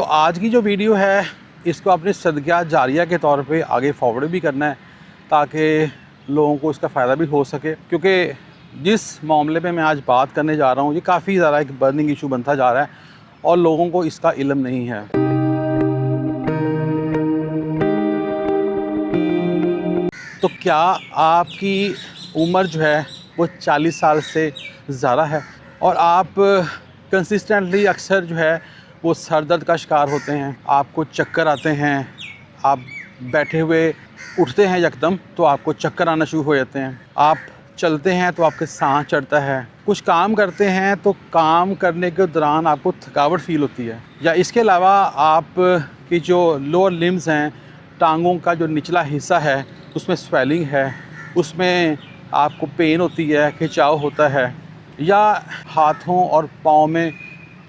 तो आज की जो वीडियो है इसको अपने सदक़ा जारिया के तौर पे आगे फॉरवर्ड भी करना है ताकि लोगों को इसका फ़ायदा भी हो सके, क्योंकि जिस मामले पे मैं आज बात करने जा रहा हूँ ये काफ़ी ज़्यादा एक बर्निंग इशू बनता जा रहा है और लोगों को इसका इल्म नहीं है। तो क्या आपकी उम्र जो है वो 40 साल से ज़्यादा है और आप कंसिस्टेंटली अक्सर जो है वो सर दर्द का शिकार होते हैं, आपको चक्कर आते हैं, आप बैठे हुए उठते हैं यकदम तो आपको चक्कर आना शुरू हो जाते हैं, आप चलते हैं तो आपके सांस चढ़ता है, कुछ काम करते हैं तो काम करने के दौरान आपको थकावट फ़ील होती है, या इसके अलावा आप की जो लोअर लिम्स हैं, टांगों का जो निचला हिस्सा है उसमें स्वेलिंग है, उसमें आपको पेन होती है, खिंचाव होता है, या हाथों और पाँव में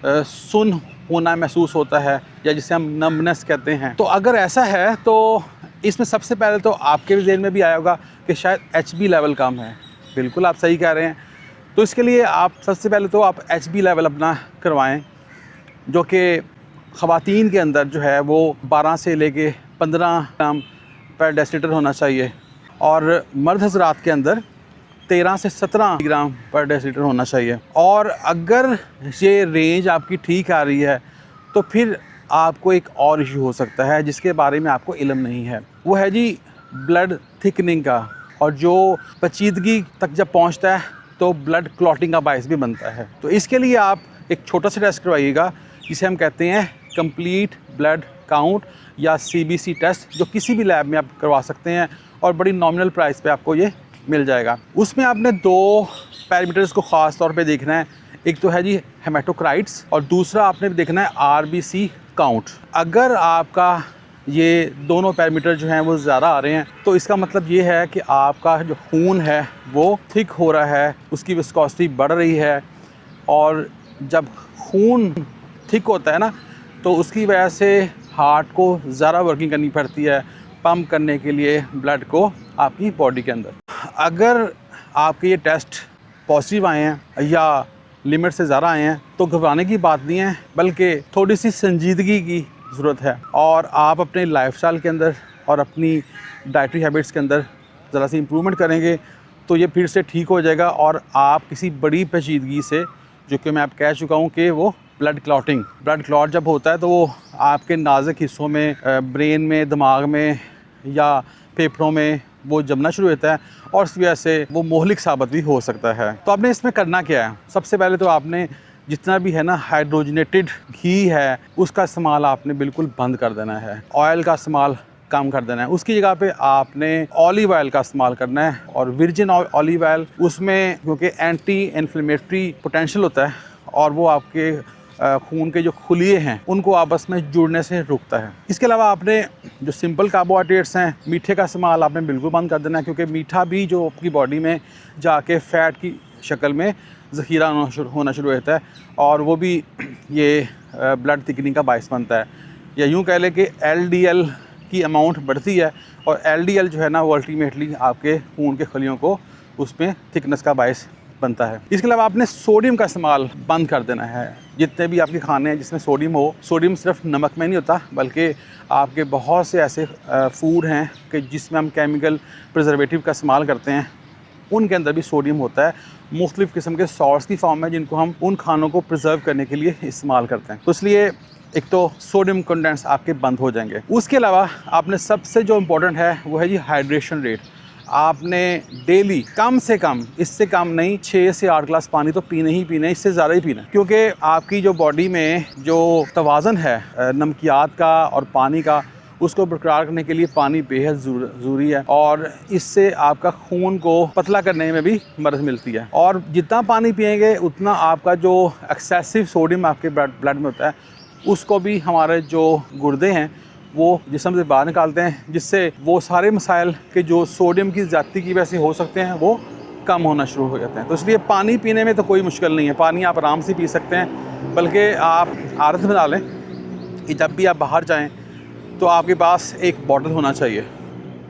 सुन्न होना महसूस होता है या जिसे हम नमनेस कहते हैं। तो अगर ऐसा है तो इसमें सबसे पहले तो आपके ज़हन में भी आया होगा कि शायद HB लेवल कम है। बिल्कुल आप सही कह रहे हैं। तो इसके लिए आप सबसे पहले तो आप HB लेवल अपना करवाएं, जो कि ख़वातीन के अंदर जो है वो 12 से लेके 15 ग्राम पर डेसीलीटर होना चाहिए और मर्द हज़रात के अंदर 13 से 17 ग्राम पर डेसीलीटर होना चाहिए। और अगर ये रेंज आपकी ठीक आ रही है तो फिर आपको एक और इशू हो सकता है जिसके बारे में आपको इल्म नहीं है, वो है जी ब्लड थिकनिंग का, और जो पेचीदगी तक जब पहुंचता है तो ब्लड क्लॉटिंग का बायस भी बनता है। तो इसके लिए आप एक छोटा सा टेस्ट करवाइएगा जिसे हम कहते हैं कंप्लीट ब्लड काउंट या CBC टेस्ट, जो किसी भी लैब में आप करवा सकते हैं और बड़ी नॉमिनल प्राइस पे आपको ये मिल जाएगा। उसमें आपने 2 पैरामीटर्स को ख़ास तौर पे देखना है, एक तो है जी हेमाटोक्राइट्स और दूसरा आपने देखना है RBC काउंट। अगर आपका ये दोनों पैरामीटर जो हैं वो ज़्यादा आ रहे हैं तो इसका मतलब ये है कि आपका जो खून है वो थिक हो रहा है, उसकी विस्कोसिटी बढ़ रही है, और जब खून थिक होता है ना तो उसकी वजह से हार्ट को ज़्यादा वर्किंग करनी पड़ती है पंप करने के लिए ब्लड को आपकी बॉडी के अंदर। अगर आपके ये टेस्ट पॉजिटिव आए हैं या लिमिट से ज़्यादा आए हैं तो घबराने की बात नहीं है, बल्कि थोड़ी सी संजीदगी की ज़रूरत है, और आप अपने लाइफस्टाइल के अंदर और अपनी डाइटरी हैबिट्स के अंदर ज़रा सी इम्प्रूवमेंट करेंगे तो ये फिर से ठीक हो जाएगा और आप किसी बड़ी पेचीदगी से, जो कि मैं आप कह चुका हूँ कि वो ब्लड क्लॉट जब होता है तो वो आपके नाजुक हिस्सों में, ब्रेन में, दिमाग में या फेफड़ों में वो जमना शुरू होता है और इस वजह से वो मोहलिक साबित भी हो सकता है। तो आपने इसमें करना क्या है, सबसे पहले तो आपने जितना भी है ना हाइड्रोजनेटेड घी है उसका इस्तेमाल आपने बिल्कुल बंद कर देना है, ऑयल का इस्तेमाल कम कर देना है, उसकी जगह पे आपने ऑलिव ऑयल का इस्तेमाल करना है। और वर्जिन ऑलिव ऑयल, उसमें क्योंकि एंटी इन्फ्लेमेटरी पोटेंशियल होता है और वो आपके खून के जो खुलिये हैं उनको आपस में जुड़ने से रोकता है। इसके अलावा आपने जो सिंपल कार्बोहाइड्रेट्स हैं, मीठे का इस्तेमाल आपने बिल्कुल बंद कर देना है, क्योंकि मीठा भी जो आपकी बॉडी में जाके फ़ैट की शक्ल में ज़ख़ीरा होना शुरू होता है और वो भी ये ब्लड थिकनिंग का बायस बनता है। या यूँ कह लें कि LDL की अमाउंट बढ़ती है और LDL जो है ना वो अल्टीमेटली आपके खून के खलियों को उसमें थिकनेस का बायस बनता है। इसके अलावा आपने सोडियम का इस्तेमाल बंद कर देना है। जितने भी आपके खाने हैं जिसमें सोडियम हो, सोडियम सिर्फ नमक में नहीं होता बल्कि आपके बहुत से ऐसे फूड हैं कि जिसमें हम केमिकल प्रिजर्वेटिव का इस्तेमाल करते हैं, उनके अंदर भी सोडियम होता है मुख्तलिफ़ किस्म के सॉल्ट्स की फॉर्म में, जिनको हम उन खानों को प्रिजर्व करने के लिए इस्तेमाल करते हैं। तो इसलिए एक तो सोडियम कंटेंट्स आपके बंद हो जाएंगे। उसके अलावा आपने सबसे जो इम्पोर्टेंट है वो है जी हाइड्रेशन रेट। आपने डेली कम से कम, इससे कम नहीं, 6 से 8 गिलास पानी तो पीने ही पीने, इससे ज़्यादा ही पीना, क्योंकि आपकी जो बॉडी में जो तवाज़न है नमकियात का और पानी का, उसको बरकरार करने के लिए पानी बेहद ज़रूरी है और इससे आपका खून को पतला करने में भी मदद मिलती है। और जितना पानी पिएंगे उतना आपका जो एक्सेसिव सोडियम आपके ब्लड में होता है उसको भी हमारे जो गुर्दे हैं वो जिस्म से बाहर निकालते हैं, जिससे वो सारे मसाइल के जो सोडियम की ज़्यादती की वजह से हो सकते हैं वो कम होना शुरू हो जाते हैं। तो इसलिए पानी पीने में तो कोई मुश्किल नहीं है, पानी आप आराम से पी सकते हैं, बल्कि आप आदत बना लें कि जब भी आप बाहर जाएं तो आपके पास एक बॉटल होना चाहिए,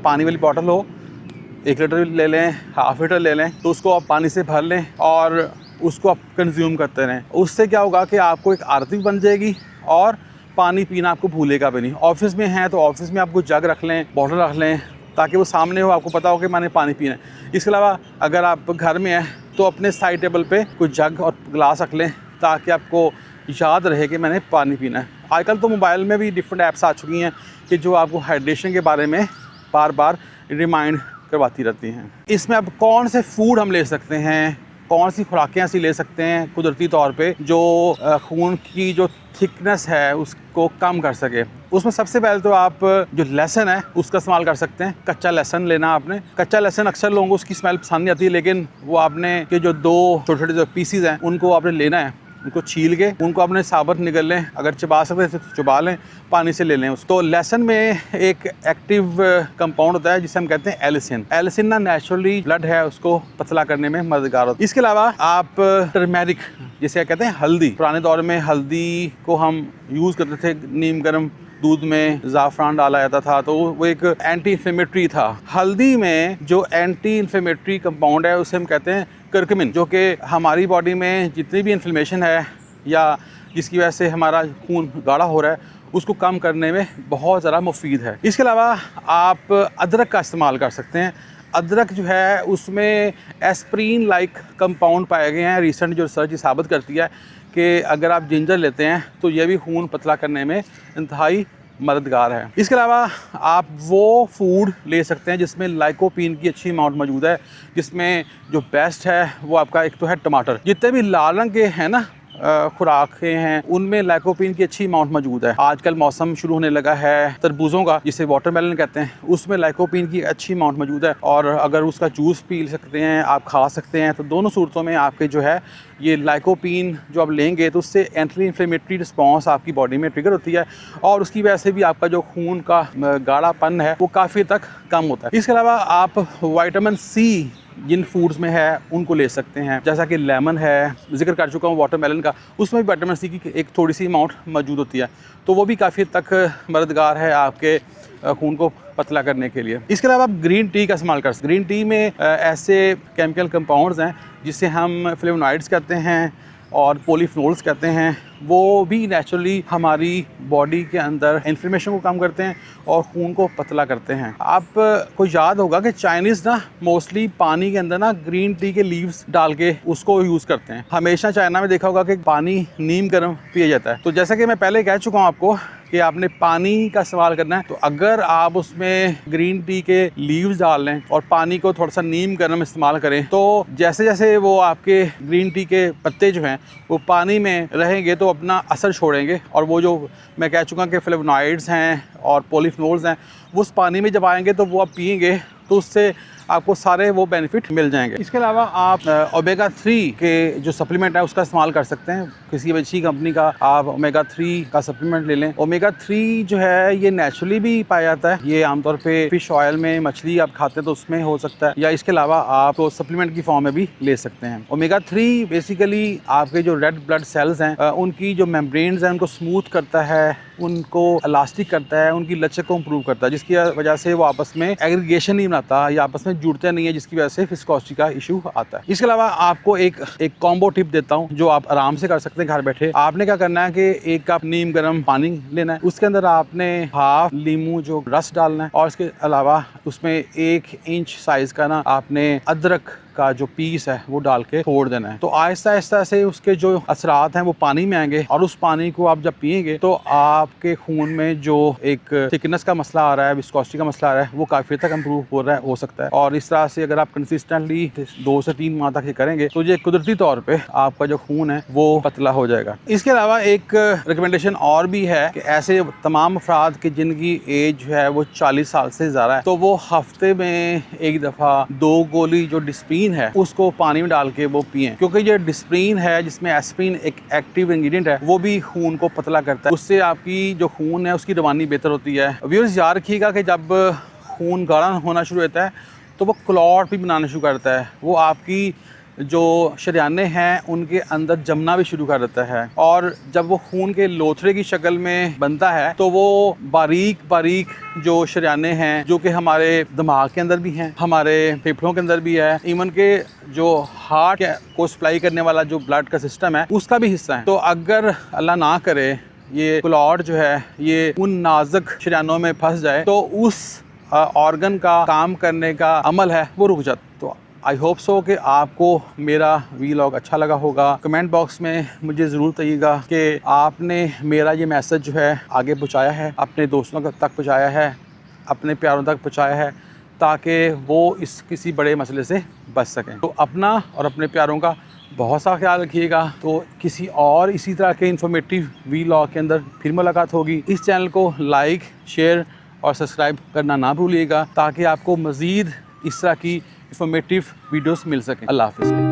पानी वाली बॉटल हो, 1 लीटर ले लें, हाफ़ लीटर ले लें, तो उसको आप पानी से भर लें और उसको आप कंज्यूम करते रहें। उससे क्या होगा कि आपको एक आदत भी बन जाएगी और पानी पीना आपको भूलेगा भी नहीं। ऑफिस में हैं तो ऑफिस में आपको जग रख लें, बॉटल रख लें, ताकि वो सामने हो, आपको पता हो कि मैंने पानी पीना है। इसके अलावा अगर आप घर में हैं तो अपने साइड टेबल पे कोई जग और गिलास रख लें, ताकि आपको याद रहे कि मैंने पानी पीना है। आजकल तो मोबाइल में भी डिफरेंट ऐप्स आ चुकी हैं कि जो आपको हाइड्रेशन के बारे में बार बार रिमाइंड करवाती रहती हैं। इसमें अब कौन से फूड हम ले सकते हैं, कौन सी खुराकें ऐसी ले सकते हैं कुदरती तौर पे जो खून की जो थिकनेस है उसको कम कर सके। उसमें सबसे पहले तो आप जो लहसुन है उसका इस्तेमाल कर सकते हैं। कच्चा लहसुन लेना आपने। कच्चा लहसुन अक्सर लोगों को उसकी स्मेल पसंद नहीं आती है, लेकिन वो आपने के जो 2 छोटे छोटे जो पीसीज हैं उनको आपने लेना है, उनको छील के उनको अपने साबुत निगल लें, अगर चबा सकते हैं तो चबा लें, पानी से ले लें उसको। तो लहसुन में एक एक्टिव कंपाउंड होता है जिसे हम कहते हैं एलिसिन। एलिसिन ना नेचुरली ब्लड है उसको पतला करने में मददगार होता है। इसके अलावा आप टर्मेरिक जिसे कहते हैं हल्दी, पुराने दौर में हल्दी को हम यूज़ करते थे, नीम गर्म दूध में ज़ाफ़रान डाला जाता था, तो वो एक एंटी इन्फ्लेमेटरी था। हल्दी में जो एंटी इन्फ्लेमेटरी कंपाउंड है उसे हम कहते हैं करक्यूमिन, जो कि हमारी बॉडी में जितनी भी इन्फ्लेमेशन है या जिसकी वजह से हमारा खून गाढ़ा हो रहा है उसको कम करने में बहुत ज़्यादा मुफीद है। इसके अलावा आप अदरक का इस्तेमाल कर सकते हैं। अदरक जो है उसमें एस्प्रीन लाइक कंपाउंड पाए गए हैं। रिसेंट जो रिसर्च साबित करती है कि अगर आप जिंजर लेते हैं तो यह भी खून पतला करने में इंतहाई मददगार है। इसके अलावा आप वो फूड ले सकते हैं जिसमें लाइकोपीन की अच्छी अमाउंट मौजूद है, जिसमें जो बेस्ट है वो आपका एक तो है टमाटर। जितने भी लाल रंग के हैं ना खुराकें हैं उनमें लाइकोपीन की अच्छी अमाउंट मौजूद है। आजकल मौसम शुरू होने लगा है तरबूजों का, जिसे वाटरमेलन कहते हैं, उसमें लाइकोपीन की अच्छी अमाउंट मौजूद है, और अगर उसका जूस पी सकते हैं, आप खा सकते हैं। तो दोनों सूरतों में आपके जो है ये लाइकोपीन जो आप लेंगे तो उससे एंटी इन्फ्लेमेटरी रिस्पॉन्स आपकी बॉडी में ट्रिगर होती है, और उसकी वजह से भी आपका जो खून का गाढ़ापन है वो काफ़ी तक कम होता है। इसके अलावा आप विटामिन सी जिन फूड्स में है उनको ले सकते हैं, जैसा कि लेमन है, जिक्र कर चुका हूँ वाटरमेलन का, उसमें भी विटामिन सी की एक थोड़ी सी अमाउंट मौजूद होती है, तो वो भी काफ़ी तक मददगार है आपके खून को पतला करने के लिए। इसके अलावा आप ग्रीन टी का इस्तेमाल कर सकते हैं। ग्रीन टी में ऐसे केमिकल कंपाउंड्स हैं जिसे हम फ्लेवोनॉइड्स कहते हैं और पॉलीफिनोल्स कहते हैं, वो भी नेचुरली हमारी बॉडी के अंदर इन्फ्लेमेशन को कम करते हैं और खून को पतला करते हैं। आपको याद होगा कि चाइनीज़ ना मोस्टली पानी के अंदर ना ग्रीन टी के लीव्स डाल के उसको यूज़ करते हैं। हमेशा चाइना में देखा होगा कि पानी नीम गर्म पिया जाता है। तो जैसा कि मैं पहले कह चुका हूँ आपको कि आपने पानी का इस्तेमाल करना है, तो अगर आप उसमें ग्रीन टी के लीव्स डाल लें और पानी को थोड़ा सा नीम गर्म इस्तेमाल करें, तो जैसे जैसे वो आपके ग्रीन टी के पत्ते जो हैं वो पानी में रहेंगे तो अपना असर छोड़ेंगे, और वो जो मैं कह चुका कि फ्लेवोनॉइड्स हैं और पॉलीफिनोल्स हैं वो उस पानी में जब आएंगे तो वो आप पिएंगे तो उससे आपको सारे वो बेनिफिट मिल जाएंगे। इसके अलावा आप ओमेगा 3 के जो सप्लीमेंट है उसका इस्तेमाल कर सकते हैं। किसी अच्छी कंपनी का आप ओमेगा 3 का सप्लीमेंट ले लें। ओमेगा 3 जो है ये नेचुरली भी पाया जाता है, ये आमतौर पे फिश ऑयल में, मछली आप खाते हैं तो उसमें हो सकता है, या इसके अलावा आप तो सप्लीमेंट की फॉर्म में भी ले सकते हैं। ओमेगा 3 बेसिकली आपके जो रेड ब्लड सेल्स हैं उनकी जो मेम्ब्रेन्स हैं उनको स्मूथ करता है, उनको इलास्टिक करता है, उनकी लचक को इम्प्रूव करता है, जिसकी वजह से वो आपस में एग्रीगेशन नहीं बनाता या आपस में जुड़ते नहीं है, जिसकी वजह से विस्कोसिटी का इशू आता है। इसके अलावा आपको एक कॉम्बो टिप देता हूँ जो आप आराम से कर सकते हैं घर बैठे। आपने क्या करना है कि 1 कप नीम गर्म पानी लेना है, उसके अंदर आपने हाफ लीमू जो रस डालना है, और इसके अलावा उसमें 1 इंच साइज का ना आपने अदरक का जो पीस है वो डाल के छोड़ देना है। तो आहिस्ता आहिस्ता से उसके जो असरात हैं वो पानी में आएंगे, और उस पानी को आप जब पिएंगे तो आपके खून में जो एक थिकनेस का मसला आ रहा है, विस्कोसिटी का मसला आ रहा है, वो काफ़ी तक इम्प्रूव हो रहा है, हो सकता है। और इस तरह से अगर आप कंसिस्टेंटली 2 से 3 माह तक ये करेंगे तो ये कुदरती तौर पे आपका जो खून है वो पतला हो जाएगा। इसके अलावा एक रिकमेंडेशन और भी है कि ऐसे तमाम अफराद की जिनकी एज जो है वो 40 साल से ज़्यादा है, तो वो हफ्ते में 1 दफ़ा 2 गोली जो डिस्प्रीन है उसको पानी में डाल के वो पिएं, क्योंकि ये डिस्प्रीन है जिसमें एस्प्रीन एक एक्टिव इंग्रेडिएंट है, वो भी खून को पतला करता है। उससे आपकी जो खून है उसकी रवानी बेहतर होती है। व्यूअर्स याद रखिएगा कि जब खून गाढ़ा होना शुरू होता है तो वो क्लॉट भी बनाना शुरू करता है, वो आपकी जो शरियाने हैं उनके अंदर जमना भी शुरू कर देता है, और जब वो खून के लोथड़े की शक्ल में बनता है तो वो बारीक बारीक जो शरियाने हैं जो कि हमारे दिमाग के अंदर भी हैं, हमारे फेफड़ों के अंदर भी है, इवन के जो हार्ट को सप्लाई करने वाला जो ब्लड का सिस्टम है उसका भी हिस्सा है। तो अगर अल्लाह ना करे ये क्लॉट जो है ये उन नाजुक शरीयानों में फंस जाए तो उस ऑर्गन का काम करने का अमल है वो रुक जाता। तो आई होप सो कि आपको मेरा वीलॉग अच्छा लगा होगा। कमेंट बॉक्स में मुझे ज़रूर बताइएगा कि आपने मेरा ये मैसेज जो है आगे पहुंचाया है, अपने दोस्तों तक पहुंचाया है, अपने प्यारों तक पहुंचाया है, ताकि वो इस किसी बड़े मसले से बच सकें। तो अपना और अपने प्यारों का बहुत सा ख्याल रखिएगा। तो किसी और इसी तरह के इंफॉर्मेटिव वीलॉग के अंदर फिर मुलाकात होगी। इस चैनल को लाइक, शेयर और सब्सक्राइब करना ना भूलिएगा ताकि आपको मज़ीद इस तरह की इंफॉर्मेटिव वीडियोस मिल सकें। अल्लाह हाफ़िज़।